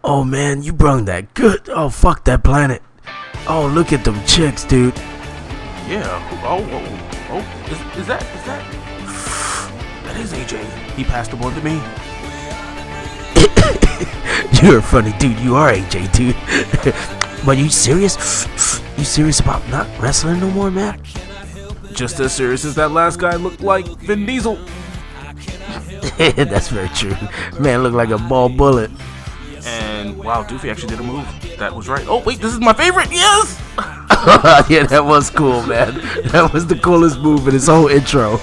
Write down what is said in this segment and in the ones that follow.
Oh man, you brung that good. Oh fuck that planet. Oh look at them chicks, dude. Yeah. Is that? That is AJ. He passed the ball to me. You're a funny dude. You are AJ, dude. But you serious? You serious about not wrestling no more, man? Just as serious as that last guy looked like Vin Diesel. That's very true. Man looked like a ball bullet. And wow, Doofy actually did a move. That was right. Oh wait, this is my favorite. Yes. Yeah, that was cool, man. That was the coolest move in his whole intro.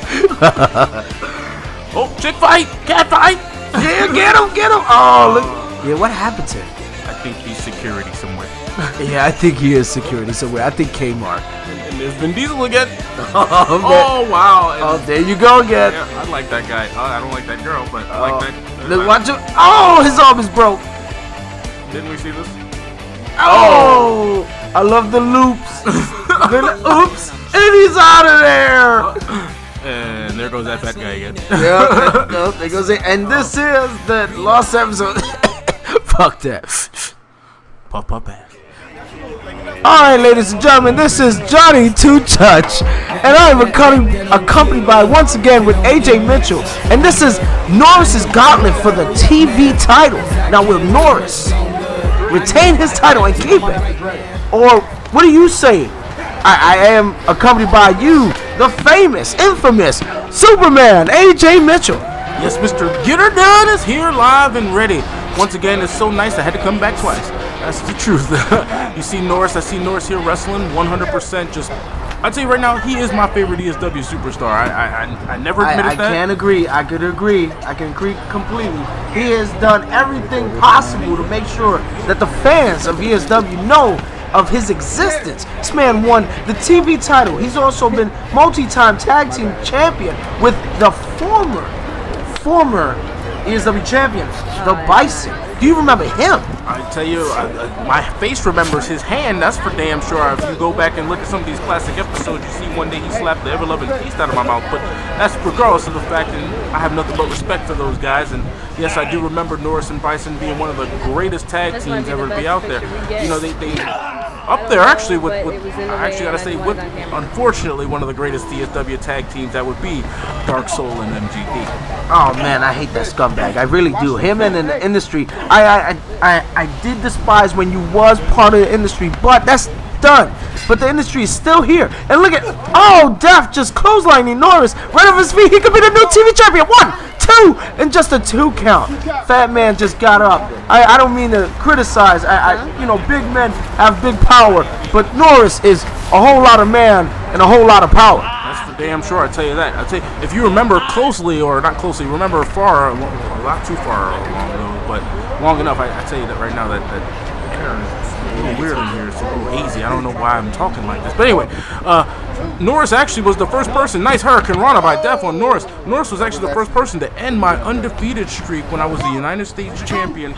Oh, chick fight, cat fight. Yeah, get him. Oh, look. Yeah, what happened to him? I think he's security somewhere. Yeah, I think he is security somewhere. I think Kmart. And there's Vin Diesel again. Oh wow. And oh, there you go again. yeah, I like that guy. I don't like that girl, but I like that. Look, watch it. Oh, his arm is broke. Didn't we see this? Oh, I love the loops. Oops, and he's out of there. And there goes that fat guy again. Yeah, there goes it. And this is the last episode. Fuck that. Puff ass. Alright, ladies and gentlemen, this is Johnny Two Touch, and I am accompanied by, once again, with A.J Mitchell, and this is Norris's gauntlet for the TV title. Now, will Norris retain his title and keep it? Or, what do you say? I am accompanied by you, the famous, infamous Superman, A.J Mitchell. Yes, Mr. Get Her Done is here live and ready. Once again, it's so nice I had to come back twice. That's the truth. You see Norris, I see Norris here wrestling 100%. Just, I'd say right now, he is my favorite ESW superstar. I never admitted that. I can agree. I could agree. I can agree completely. He has done everything possible to make sure that the fans of ESW know of his existence. This man won the TV title. He's also been multi-time tag team champion with the former ESW champion, the Bison. Do you remember him? I tell you, my face remembers his hand, that's for damn sure. If you go back and look at some of these classic episodes, you see one day he slapped the ever-loving taste out of my mouth. But that's regardless of the fact that I have nothing but respect for those guys. And yes, I do remember Norris and Bison being one of the greatest tag teams ever to be out there. You know, they up there actually with I actually gotta say, with unfortunately one of the greatest ESW tag teams, that would be Dark Soul and MGD. Oh man, I hate that scumbag. I really do. Him and in the industry, I did despise when you was part of the industry, but that's done. But the industry is still here. And look at, oh, Def just clotheslining Norris right off his feet. He could be the new TV champion. 1, 2, and just a 2 count. Fat man just got up. I don't mean to criticize. You know, big men have big power, but Norris is a whole lot of man and a whole lot of power. That's for damn sure. I tell you that. I tell you, if you remember closely, or not closely, remember far, a lot too far along though, but long enough. I tell you that right now that hair is a little weird in here. It's a little hazy. I don't know why I'm talking like this. But anyway, Norris actually was the first person. Nice Hurricane Rana by Def on Norris. Norris was actually the first person to end my undefeated streak when I was the United States champion.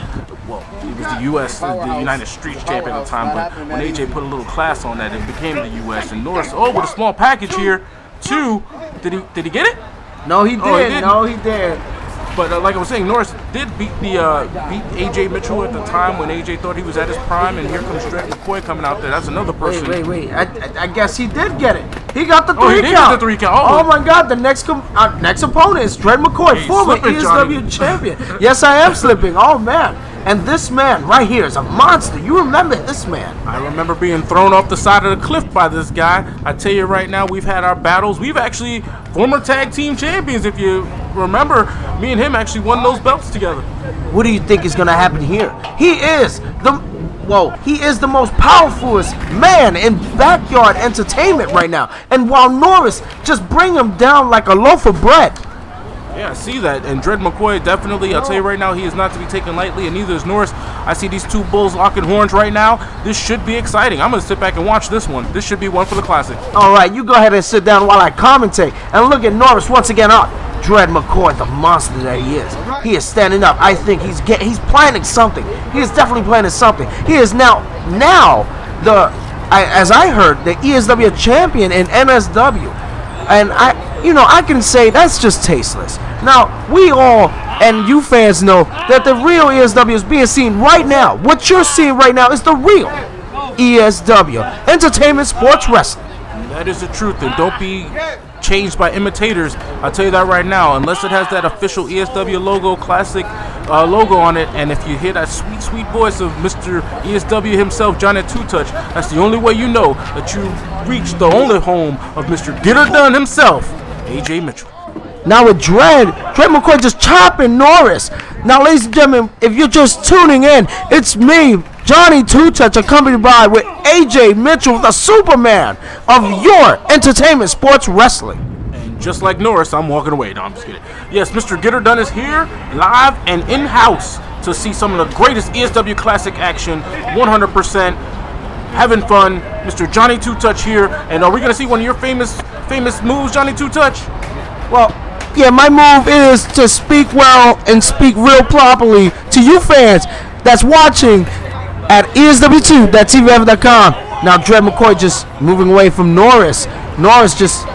Well, it was the U.S., the United Streets champion at the time. But when AJ put a little class on that, it became the U.S. And Norris, oh, with a small package here, too. Did he get it? No, he did. Oh, no, he did. But like I was saying, Norris did beat A.J Mitchell at the time when A.J thought he was at his prime, and here comes Dread McCoy coming out there. That's another person. Wait. I guess he did get it. He got the 3 count. He did get the 3 count. Oh my God, the next opponent is Dread McCoy, former ESW champion. Yes, I am slipping. Oh man. And this man right here is a monster. You remember this man? I remember being thrown off the side of the cliff by this guy. I tell you right now, we've had our battles. We've actually former tag team champions. If you remember, me and him actually won those belts together. What do you think is going to happen here? He is the most powerful man in backyard entertainment right now. And while Norris just bring him down like a loaf of bread. Yeah, I see that. And Dread McCoy, definitely, I'll tell you right now, he is not to be taken lightly, and neither is Norris. I see these two bulls locking horns right now. This should be exciting. I'm going to sit back and watch this one. This should be one for the classic. All right, you go ahead and sit down while I commentate. And look at Norris once again up. Dread McCoy, the monster that he is. He is standing up. I think he's planning something. He is definitely planning something. He is now as I heard, the ESW champion in NSW. And I can say that's just tasteless. Now, we all, and you fans know that the real ESW is being seen right now. What you're seeing right now is the real ESW, Entertainment Sports Wrestling. That is the truth, and don't be changed by imitators. I'll tell you that right now, unless it has that official ESW logo, classic logo on it, and if you hear that sweet, sweet voice of Mr. ESW himself, Johnny Two Touch, that's the only way you know that you reached the only home of Mr. Get Her Done himself, A.J Mitchell. Now with Dread McCoy just chopping Norris. Now, ladies and gentlemen, if you're just tuning in, it's me, Johnny Two Touch, accompanied by with A.J Mitchell, the Superman of your Entertainment Sports Wrestling. And just like Norris, I'm walking away. No, I'm just kidding. Yes, Mr. Get Her Done is here, live and in-house, to see some of the greatest ESW Classic action, 100%. Having fun, Mr. Johnny Two Touch here, and are we gonna see one of your famous moves, Johnny Two Touch? Well, yeah, my move is to speak well and speak real properly to you fans that's watching at ESW2.TVF.com. Now, Dread McCoy just moving away from Norris. Norris just,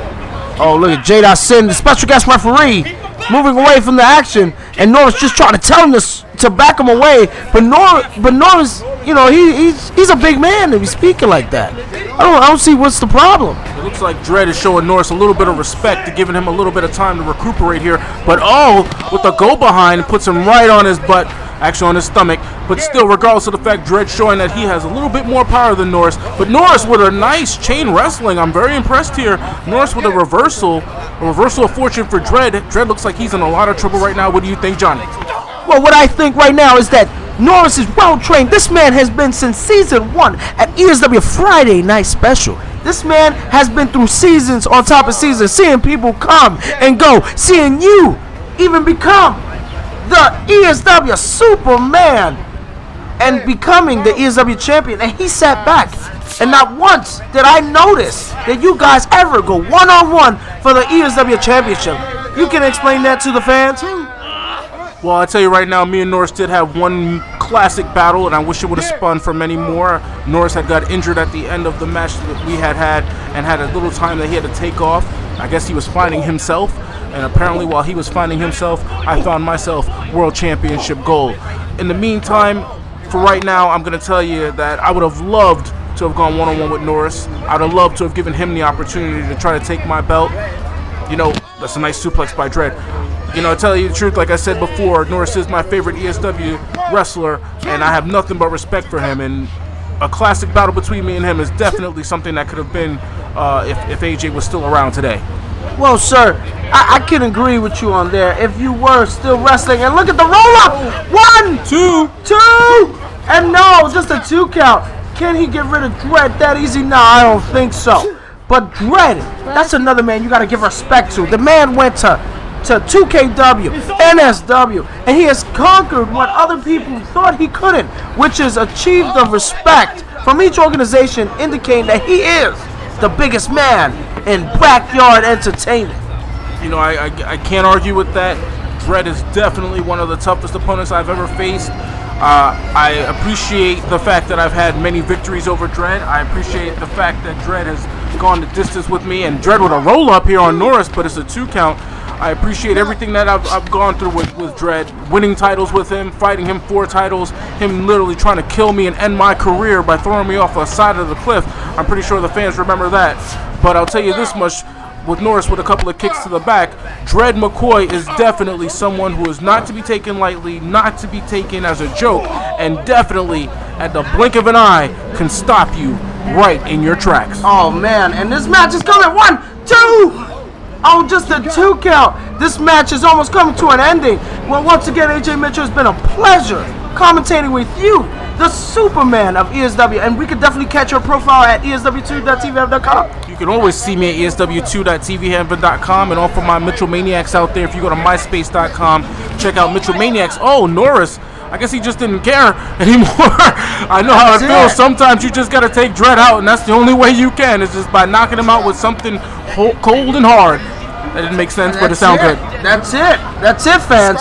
oh, look at J.Sin, the special guest referee, moving away from the action, and Norris just trying to tell him to back him away. But Norris, you know, he's a big man to be speaking like that. I don't see what's the problem. It looks like Dread is showing Norris a little bit of respect, giving him a little bit of time to recuperate here. But oh, with the go behind, puts him right on his butt, actually on his stomach. But still, regardless of the fact, Dread showing that he has a little bit more power than Norris. But Norris with a nice chain wrestling. I'm very impressed here. Norris with a reversal of fortune for Dread. Dread looks like he's in a lot of trouble right now. What do you think, Johnny? Well, what I think right now is that Norris is well trained. This man has been since season 1 at ESW Friday Night Special. This man has been through seasons on top of seasons, seeing people come and go, seeing you even become the ESW Superman and becoming the ESW champion. And he sat back, and not once did I notice that you guys ever go one-on-one for the ESW championship. You can explain that to the fans? Well, I tell you right now, me and Norris did have one classic battle, and I wish it would have spun for many more. Norris had got injured at the end of the match that we had and had a little time that he had to take off. I guess he was finding himself, and apparently while he was finding himself, I found myself World Championship gold. In the meantime, for right now, I'm going to tell you that I would have loved to have gone one-on-one with Norris. I would have loved to have given him the opportunity to try to take my belt. You know, that's a nice suplex by Dread. You know, to tell you the truth, like I said before, Norris is my favorite ESW wrestler, and I have nothing but respect for him. And a classic battle between me and him is definitely something that could have been if AJ was still around today. Well, sir, I can agree with you on there. If you were still wrestling, and look at the roll-up! 1, 2, and no, just a 2 count. Can he get rid of Dread that easy? No, I don't think so. But Dread, that's another man you got to give respect to. The man went to 2KW, NSW, and he has conquered what other people thought he couldn't, which is achieved the respect from each organization, indicating that he is the biggest man in backyard entertainment. You know, I can't argue with that. Dread is definitely one of the toughest opponents I've ever faced. I appreciate the fact that I've had many victories over Dread. I appreciate the fact that Dread has gone the distance with me, and Dread with a roll-up here on Norris, but it's a 2 count. I appreciate everything that I've gone through with Dread, winning titles with him, fighting him 4 titles, him literally trying to kill me and end my career by throwing me off the side of the cliff. I'm pretty sure the fans remember that. But I'll tell you this much, with Norris with a couple of kicks to the back, Dread McCoy is definitely someone who is not to be taken lightly, not to be taken as a joke, and definitely, at the blink of an eye, can stop you right in your tracks. Oh, man, and this match is coming. 1, 2! Oh, just a 2 count. This match is almost coming to an ending. Well, once again, A.J Mitchell, it's been a pleasure commentating with you, the Superman of ESW. And we could definitely catch your profile at ESW2.TVF.com. You can always see me at ESW2.TVF.com, and all for my Mitchell Maniacs out there. If you go to MySpace.com, check out Mitchell Maniacs. Oh, Norris. I guess he just didn't care anymore. I know how it feels. Sometimes you just got to take Dread out, and that's the only way you can, is just by knocking him out with something cold and hard. That didn't make sense, but it sounded good. That's it. That's it, fans.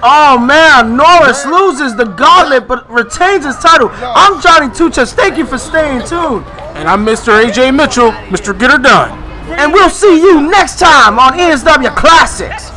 Oh, man. Norris loses the gauntlet, but retains his title. I'm Johnny Two Touch. Thank you for staying tuned. And I'm Mr. A.J. Mitchell, Mr. Get Her Done. And we'll see you next time on ESW Classics.